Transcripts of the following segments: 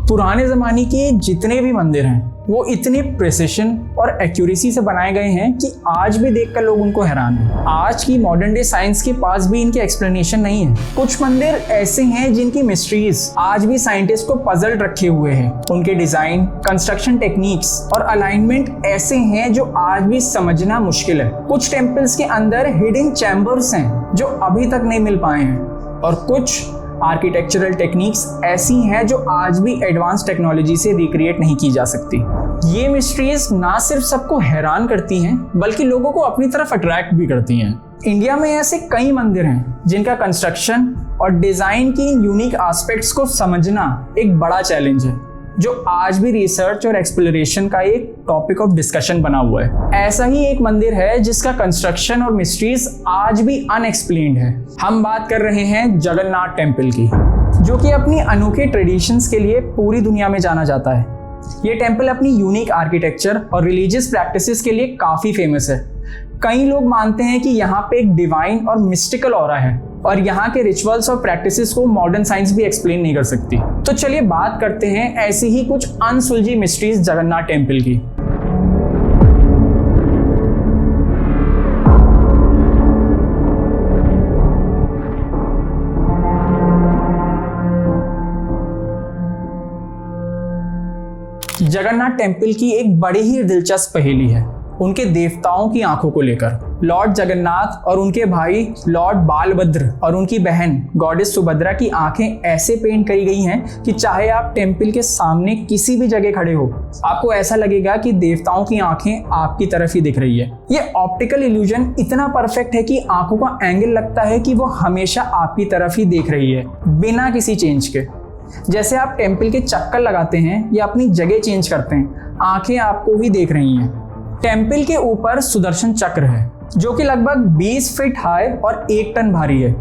पुराने ज़माने के जितने भी मंदिर हैं वो इतने प्रिसिशन और एक्यूरेसी से बनाए गए हैं कि आज भी देखकर लोग उनको हैरान हैं। आज की मॉडर्न डे साइंस के पास भी इनके एक्सप्लेनेशन नहीं है। कुछ मंदिर ऐसे हैं जिनकी मिस्ट्रीज आज भी साइंटिस्ट को पजल्ड रखे हुए हैं। उनके डिजाइन, कंस्ट्रक्शन टेक्निक्स और अलाइनमेंट ऐसे हैं जो आज भी समझना मुश्किल है। कुछ टेम्पल्स के अंदर हिडन चैम्बर्स हैं जो अभी तक नहीं मिल पाए हैं, और कुछ आर्किटेक्चरल टेक्निक्स ऐसी हैं जो आज भी एडवांस टेक्नोलॉजी से रिक्रिएट नहीं की जा सकती। ये मिस्ट्रीज ना सिर्फ सबको हैरान करती हैं बल्कि लोगों को अपनी तरफ अट्रैक्ट भी करती हैं। इंडिया में ऐसे कई मंदिर हैं जिनका कंस्ट्रक्शन और डिजाइन की इन यूनिक एस्पेक्ट्स को समझना एक बड़ा चैलेंज है, जो आज भी रिसर्च और एक्सप्लोरेशन का एक टॉपिक ऑफ डिस्कशन बना हुआ है। ऐसा ही एक मंदिर है जिसका कंस्ट्रक्शन और मिस्ट्रीज आज भी अनएक्सप्लेन्ड है। हम बात कर रहे हैं जगन्नाथ टेम्पल की, जो कि अपनी अनोखे ट्रेडिशंस के लिए पूरी दुनिया में जाना जाता है। ये टेम्पल अपनी यूनिक आर्किटेक्चर और रिलीजियस प्रैक्टिसेस के लिए काफ़ी फेमस है। कई लोग मानते हैं कि यहाँ पे एक डिवाइन और मिस्टिकल ऑरा है, और यहाँ के रिचुअल्स और प्रैक्टिसेस को मॉडर्न साइंस भी एक्सप्लेन नहीं कर सकती। तो चलिए बात करते हैं ऐसी ही कुछ अनसुलझी मिस्ट्रीज जगन्नाथ टेम्पल की। जगन्नाथ टेम्पल की एक बड़ी ही दिलचस्प पहेली है उनके देवताओं की आंखों को लेकर। लॉर्ड जगन्नाथ और उनके भाई लॉर्ड बालभद्र और उनकी बहन गॉडेस सुभद्रा की आंखें ऐसे पेंट करी गई हैं कि चाहे आप टेम्पल के सामने किसी भी जगह खड़े हो, आपको ऐसा लगेगा कि देवताओं की आंखें आपकी तरफ ही दिख रही है। ये ऑप्टिकल इल्यूजन इतना परफेक्ट है कि आंखों का एंगल लगता है कि वो हमेशा आपकी तरफ ही देख रही है, बिना किसी चेंज के। जैसे आप टेम्पल के चक्कर लगाते हैं या अपनी जगह चेंज करते हैं, आंखें आपको ही देख रही हैं। टेम्पल के ऊपर सुदर्शन चक्र है जो कि लगभग 20 फीट हाई और 1 टन भारी है।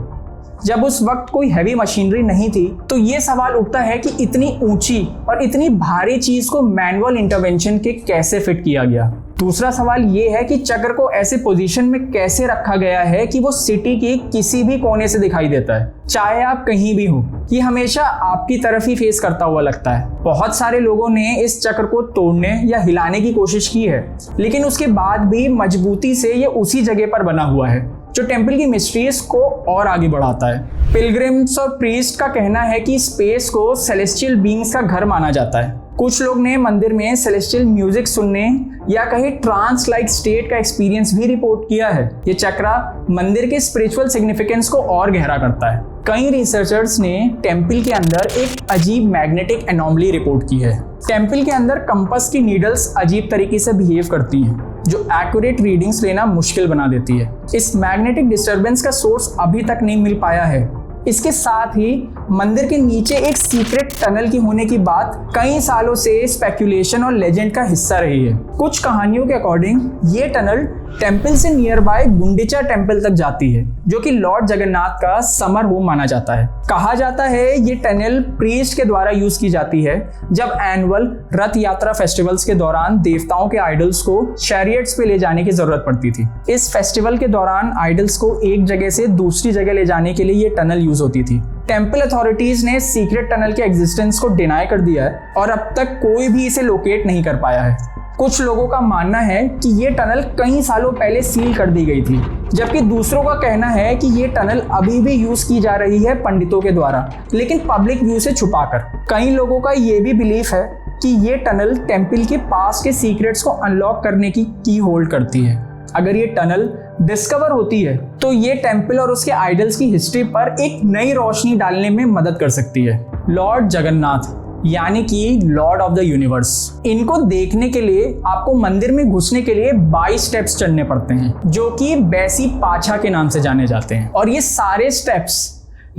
जब उस वक्त कोई हैवी मशीनरी नहीं थी तो ये सवाल उठता है कि इतनी ऊंची और इतनी भारी चीज को मैनुअल इंटरवेंशन के कैसे फिट किया गया। दूसरा सवाल ये है कि चक्र को ऐसे पोजीशन में कैसे रखा गया है कि वो सिटी के किसी भी कोने से दिखाई देता है, चाहे आप कहीं भी हो। ये हमेशा आपकी तरफ ही फेस करता हुआ लगता है। बहुत सारे लोगों ने इस चक्र को तोड़ने या हिलाने की कोशिश की है, लेकिन उसके बाद भी मजबूती से ये उसी जगह पर बना हुआ है, जो टेम्पल की मिस्ट्रीज को और आगे बढ़ाता है। पिलग्रिम्स और प्रीस्ट का कहना है कि स्पेस को सेलेस्टियल बीइंग्स का घर माना जाता है। कुछ लोग ने मंदिर में सेलेस्टियल म्यूजिक सुनने या कहीं ट्रांस लाइक स्टेट का एक्सपीरियंस भी रिपोर्ट किया है। ये चक्रा मंदिर के स्पिरिचुअल सिग्निफिकेंस को और गहरा करता है। कई रिसर्चर्स ने टेम्पल के अंदर एक अजीब मैग्नेटिक एनोमली रिपोर्ट की है। टेम्पल के अंदर कंपास की नीडल्स अजीब तरीके से बिहेव करती हैं, जो एक्यूरेट रीडिंग्स लेना मुश्किल बना देती है। इस मैग्नेटिक डिस्टर्बेंस का सोर्स अभी तक नहीं मिल पाया है। इसके साथ ही मंदिर के नीचे एक सीक्रेट टनल की होने की बात कई सालों से स्पेक्यूलेशन और लेजेंड का हिस्सा रही है। कुछ कहानियों के अकॉर्डिंग ये टनल टेम्पल से नियर बाय गुंडीचा टेम्पल तक जाती है, जो कि लॉर्ड जगन्नाथ का समर होम माना जाता है। कहा जाता है ये टनल प्रीस्ट के द्वारा यूज की जाती है जब एनुअल रथ यात्रा फेस्टिवल्स के दौरान देवताओं के आइडल्स को चैरियट्स पे ले जाने की जरूरत पड़ती थी। इस फेस्टिवल के दौरान आइडल्स को एक जगह से दूसरी जगह ले जाने के लिए ये टनल यूज होती थी। टेम्पल अथॉरिटीज ने सीक्रेट टनल के एग्जिस्टेंस को डिनाई कर दिया है और अब तक कोई भी इसे लोकेट नहीं कर पाया है। कुछ लोगों का मानना है कि ये टनल कई सालों पहले सील कर दी गई थी, जबकि दूसरों का कहना है कि ये टनल अभी भी यूज की जा रही है पंडितों के द्वारा, लेकिन पब्लिक व्यू से छुपाकर। कई लोगों का ये भी बिलीफ है कि ये टनल टेम्पल के पास के सीक्रेट्स को अनलॉक करने की की होल्ड करती है। अगर ये टनल डिस्कवर होती है तो ये टेम्पल और उसके आइडल्स की हिस्ट्री पर एक नई रोशनी डालने में मदद कर सकती है। लॉर्ड जगन्नाथ यानी कि लॉर्ड ऑफ द यूनिवर्स, इनको देखने के लिए आपको मंदिर में घुसने के लिए 22 स्टेप्स चढ़ने पड़ते हैं, जो कि बैसी पाछा के नाम से जाने जाते हैं। और ये सारे स्टेप्स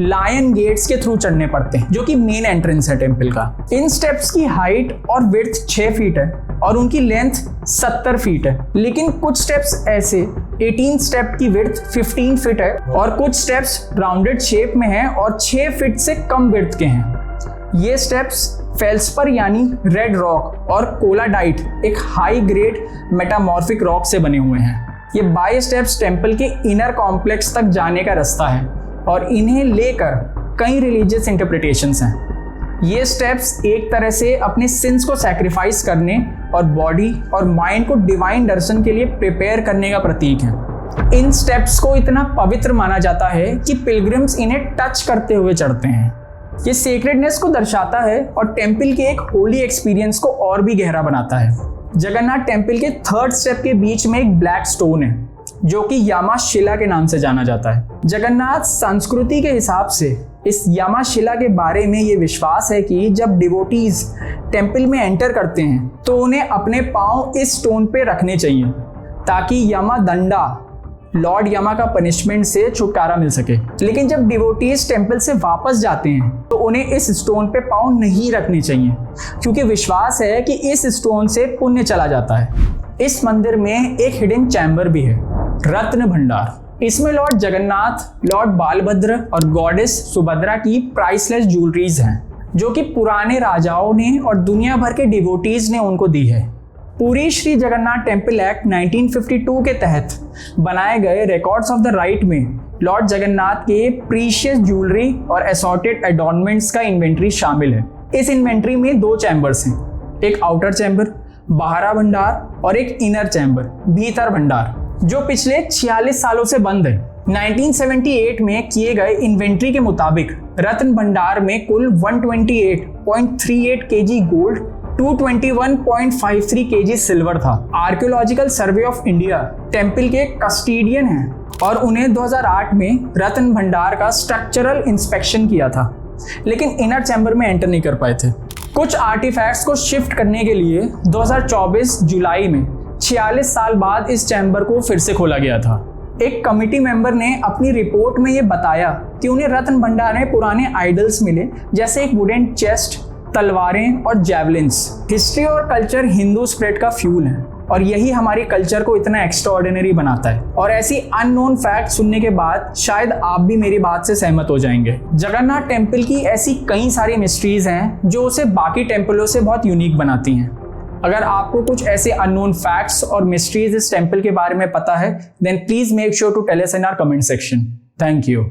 लायन गेट्स के थ्रू चढ़ने पड़ते हैं, जो कि मेन एंट्रेंस है टेम्पल का। इन स्टेप्स की हाइट और विड्थ 6 फीट है और उनकी लेंथ 70 फीट है, लेकिन कुछ स्टेप्स ऐसे 18 स्टेप की विड्थ 15 फीट है और कुछ स्टेप्स राउंडेड शेप में हैं और 6 फीट से कम विड्थ के हैं। ये स्टेप्स फेल्सपर यानी रेड रॉक और कोलाडाइट एक हाई ग्रेड मेटामॉर्फिक रॉक से बने हुए हैं। ये 22 स्टेप्स टेम्पल के इनर कॉम्प्लेक्स तक जाने का रास्ता है और इन्हें लेकर कई रिलीजियस इंटरप्रिटेशंस हैं। ये स्टेप्स एक तरह से अपने सिंस को सैक्रिफाइस करने और बॉडी और माइंड को डिवाइन दर्शन के लिए प्रिपेयर करने का प्रतीक है। इन स्टेप्स को इतना पवित्र माना जाता है कि पिलग्रिम्स इन्हें टच करते हुए चढ़ते हैं। ये सेक्रेडनेस को दर्शाता है और टेम्पल के एक होली एक्सपीरियंस को और भी गहरा बनाता है। जगन्नाथ टेम्पल के थर्ड स्टेप के बीच में एक ब्लैक स्टोन है जो कि यामा शिला के नाम से जाना जाता है। जगन्नाथ संस्कृति के हिसाब से इस यामा शिला के बारे में ये विश्वास है कि जब डिवोटीज टेम्पल में एंटर करते हैं तो उन्हें अपने पांव इस स्टोन पे रखने चाहिए ताकि यमा दंडा लॉर्ड यमा का पनिशमेंट से छुटकारा मिल सके। लेकिन जब डिवोटीज टेम्पल से वापस जाते हैं तो उन्हें इस स्टोन पे पांव नहीं रखने चाहिए क्योंकि विश्वास है कि इस स्टोन से पुण्य चला जाता है। इस मंदिर में एक हिडन चैम्बर भी है, रत्न भंडार। इसमें लॉर्ड जगन्नाथ, लॉर्ड बालभद्र और गॉडेस सुभद्रा की प्राइसलेस ज्वेलरीज हैं जो कि पुराने राजाओं ने और दुनिया भर के डिवोटीज ने उनको दी है। पूरी श्री जगन्नाथ टेम्पल एक्ट 1952 के तहत बनाए गए रिकॉर्ड्स ऑफ द राइट में लॉर्ड जगन्नाथ के प्रीशियस ज्वेलरी और असॉर्टेड एडॉर्नमेंट्स का इन्वेंट्री शामिल है। इस इन्वेंट्री में 2 चैम्बर्स हैं, एक आउटर चैम्बर बाहरा भंडार और एक इनर चैम्बर भीतर भंडार, जो पिछले 46 सालों से बंद है। 1978 में किए गए इन्वेंट्री के मुताबिक रत्न भंडार में कुल 128.38 केजी गोल्ड, 221.53 केजी सिल्वर था। Archaeological survey of India temple के कस्टोडियन हैं और उन्हें 2008 में रत्न भंडार का स्ट्रक्चरल इंस्पेक्शन किया था, लेकिन इनर चैम्बर में एंटर नहीं कर पाए थे। कुछ आर्टिफैक्ट्स को शिफ्ट करने के लिए 2024 जुलाई में 46 साल बाद इस चैम्बर को फिर से खोला गया था। एक कमिटी मेंबर ने अपनी रिपोर्ट में ये बताया कि उन्हें रत्न भंडार में पुराने आइडल्स मिले, जैसे एक वुडन चेस्ट, तलवारें और जैवलिन्स। हिस्ट्री और कल्चर हिंदू स्पिरिट का फ्यूल है और यही हमारी कल्चर को इतना एक्स्ट्राऑर्डिनरी बनाता है। और ऐसी अननोन फैक्ट सुनने के बाद शायद आप भी मेरी बात से सहमत हो जाएंगे। जगन्नाथ टेम्पल की ऐसी कई सारी मिस्ट्रीज हैं जो उसे बाकी टेम्पलों से बहुत यूनिक बनाती हैं। अगर आपको कुछ ऐसे अननोन फैक्ट्स और मिस्ट्रीज इस टेम्पल के बारे में पता है, then please make sure to tell us in our comment section. Thank you.